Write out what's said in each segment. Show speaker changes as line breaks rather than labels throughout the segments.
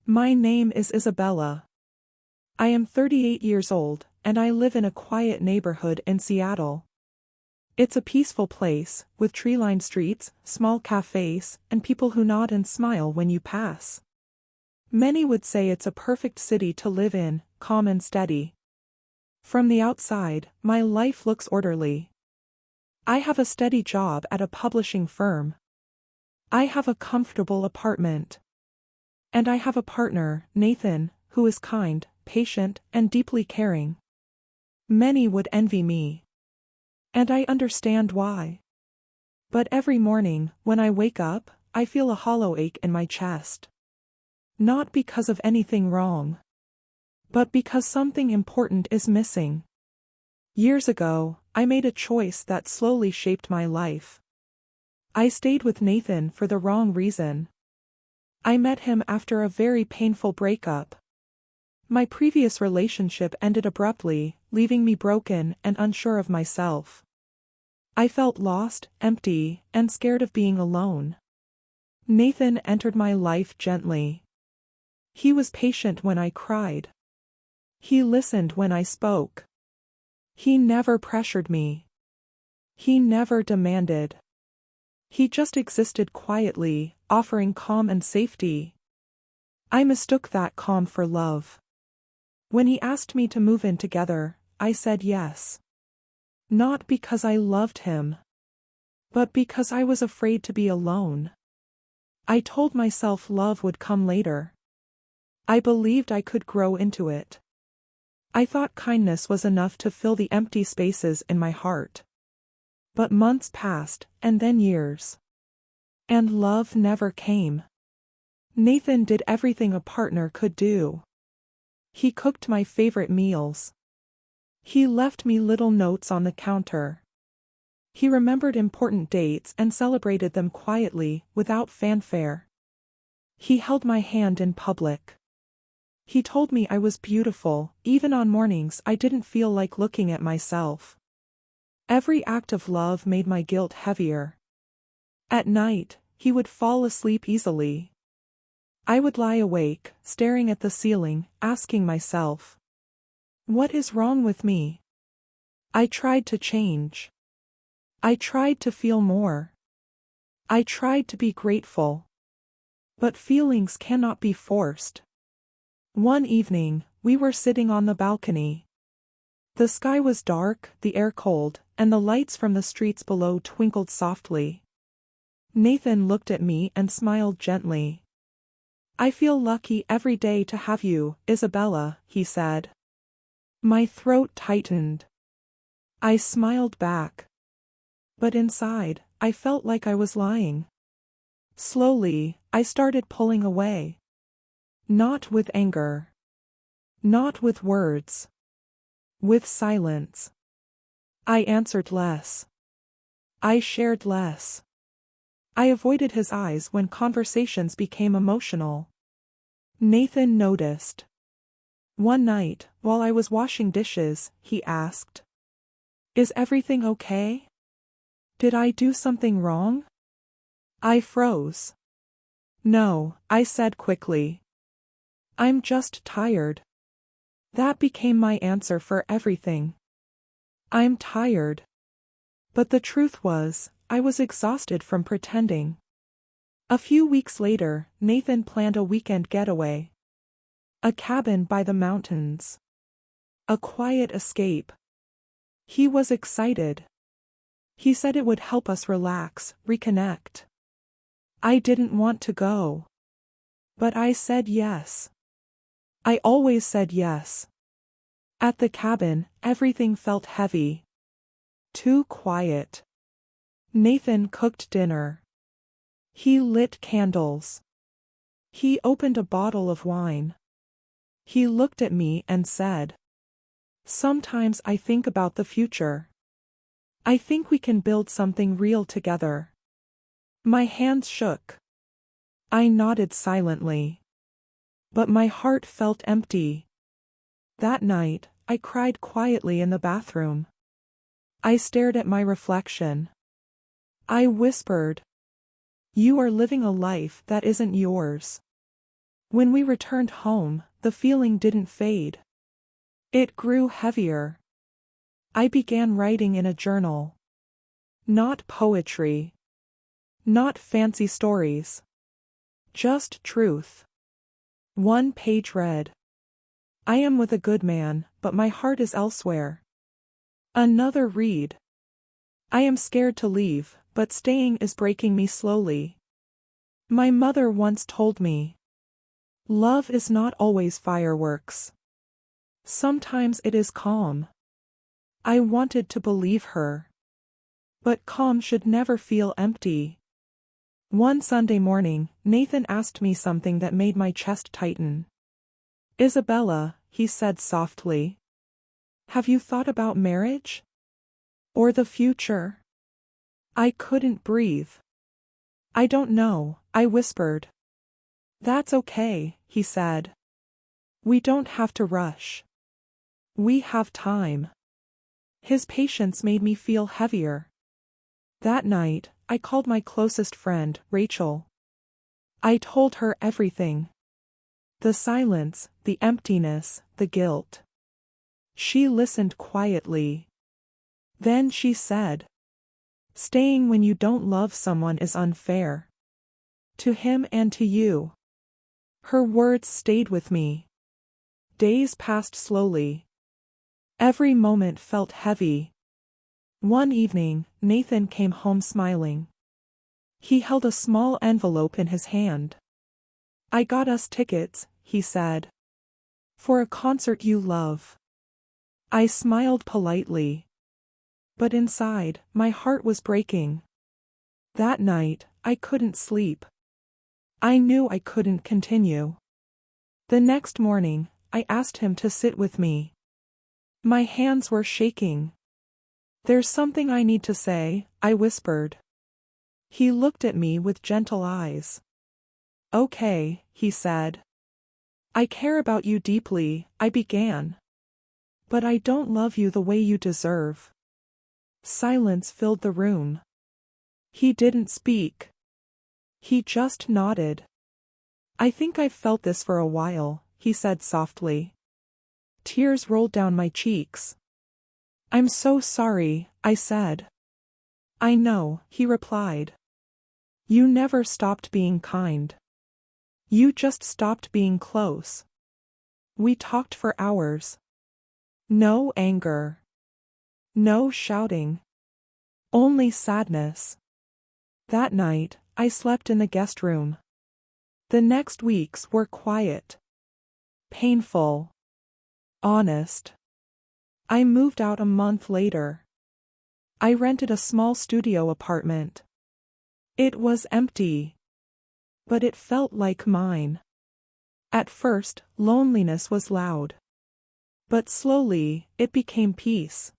My name is Isabella. I am 38 years old, and I live in a quiet neighborhood in Seattle. It's a peaceful place, with tree-lined streets, small cafes, and people who nod and smile when you pass. Many would say it's a perfect city to live in, calm and steady. From the outside, my life looks orderly. I have a steady job at a publishing firm. I have a comfortable apartment. And I have a partner, Nathan, who is kind, patient, and deeply caring. Many would envy me. And I understand why. But every morning, when I wake up, I feel a hollow ache in my chest. Not because of anything wrong, but because something important is missing. Years ago, I made a choice that slowly shaped my life. I stayed with Nathan for the wrong reason. I met him after a very painful breakup. My previous relationship ended abruptly, leaving me broken and unsure of myself. I felt lost, empty, and scared of being alone. Nathan entered my life gently. He was patient when I cried. He listened when I spoke. He never pressured me. He never demanded. He just existed quietly, offering calm and safety. I mistook that calm for love. When he asked me to move in together, I said yes. Not because I loved him, but because I was afraid to be alone. I told myself love would come later. I believed I could grow into it. I thought kindness was enough to fill the empty spaces in my heart. But months passed, and then years. And love never came. Nathan did everything a partner could do. He cooked my favorite meals. He left me little notes on the counter. He remembered important dates and celebrated them quietly, without fanfare. He held my hand in public. He told me I was beautiful, even on mornings I didn't feel like looking at myself. Every act of love made my guilt heavier. At night, he would fall asleep easily. I would lie awake, staring at the ceiling, asking myself, what is wrong with me? I tried to change. I tried to feel more. I tried to be grateful. But feelings cannot be forced. One evening, we were sitting on the balcony. The sky was dark, the air cold, and the lights from the streets below twinkled softly. Nathan looked at me and smiled gently. I feel lucky every day to have you, Isabella, he said. My throat tightened. I smiled back. But inside, I felt like I was lying. Slowly, I started pulling away. Not with anger. Not with words. With silence. I answered less. I shared less. I avoided his eyes when conversations became emotional. Nathan noticed. One night, while I was washing dishes, he asked, is everything okay? Did I do something wrong? I froze. No, I said quickly. I'm just tired. That became my answer for everything. I'm tired. But the truth was, I was exhausted from pretending. A few weeks later, Nathan planned a weekend getaway. A cabin by the mountains. A quiet escape. He was excited. He said it would help us relax, reconnect. I didn't want to go. But I said yes. I always said yes. At the cabin, everything felt heavy. Too quiet. Nathan cooked dinner. He lit candles. He opened a bottle of wine. He looked at me and said, sometimes I think about the future. I think we can build something real together. My hands shook. I nodded silently. But my heart felt empty. That night, I cried quietly in the bathroom. I stared at my reflection. I whispered, you are living a life that isn't yours. When we returned home, the feeling didn't fade. It grew heavier. I began writing in a journal. Not poetry. Not fancy stories. Just truth. One page read. I am with a good man, but my heart is elsewhere. Another read. I am scared to leave, but staying is breaking me slowly. My mother once told me, love is not always fireworks. Sometimes it is calm. I wanted to believe her. But calm should never feel empty. One Sunday morning, Nathan asked me something that made my chest tighten. Isabella, he said softly. Have you thought about marriage? Or the future? I couldn't breathe. I don't know, I whispered. That's okay, he said. We don't have to rush. We have time. His patience made me feel heavier. That night, I called my closest friend, Rachel. I told her everything. The silence, the emptiness, the guilt. She listened quietly. Then she said, staying when you don't love someone is unfair. To him and to you. Her words stayed with me. Days passed slowly. Every moment felt heavy. One evening, Nathan came home smiling. He held a small envelope in his hand. I got us tickets, he said. For a concert you love. I smiled politely. But inside, my heart was breaking. That night, I couldn't sleep. I knew I couldn't continue. The next morning, I asked him to sit with me. My hands were shaking. There's something I need to say, I whispered. He looked at me with gentle eyes. Okay, he said. I care about you deeply, I began. But I don't love you the way you deserve. Silence filled the room. He didn't speak. He just nodded. I think I've felt this for a while, he said softly. Tears rolled down my cheeks. I'm so sorry, I said. I know, he replied. You never stopped being kind. You just stopped being close. We talked for hours. No anger. No shouting. Only sadness. That night, I slept in the guest room. The next weeks were quiet. Painful. Honest. I moved out a month later. I rented a small studio apartment. It was empty. But it felt like mine. At first, loneliness was loud. But slowly, it became peace.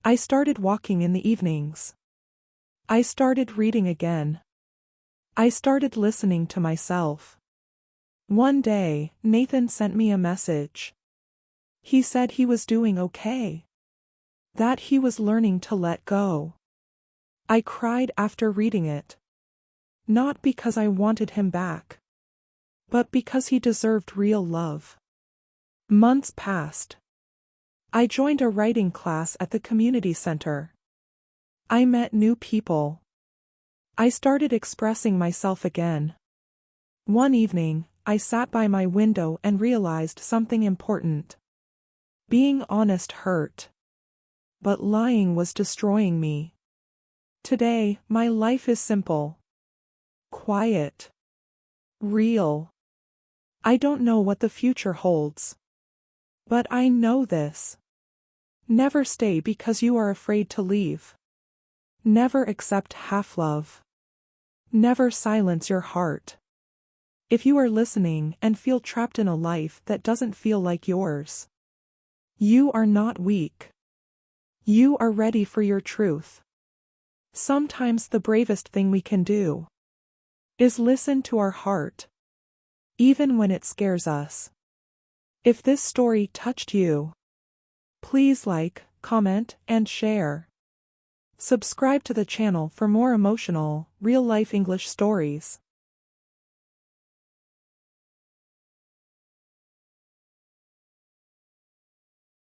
I started walking in the evenings. I started reading again. I started listening to myself. One day, Nathan sent me a message. He said he was doing okay. That he was learning to let go. I cried after reading it. Not because I wanted him back. But because he deserved real love. Months passed. I joined a writing class at the community center. I met new people. I started expressing myself again. One evening, I sat by my window and realized something important. Being honest hurt. But lying was destroying me. Today, my life is simple. Quiet. Real. I don't know what the future holds. But I know this. Never stay because you are afraid to leave. Never accept half-love. Never silence your heart. If you are listening and feel trapped in a life that doesn't feel like yours, you are not weak. You are ready for your truth. Sometimes the bravest thing we can do is listen to our heart, even when it scares us. If this story touched you, please like, comment, and share. Subscribe to the channel for more emotional, real-life English stories.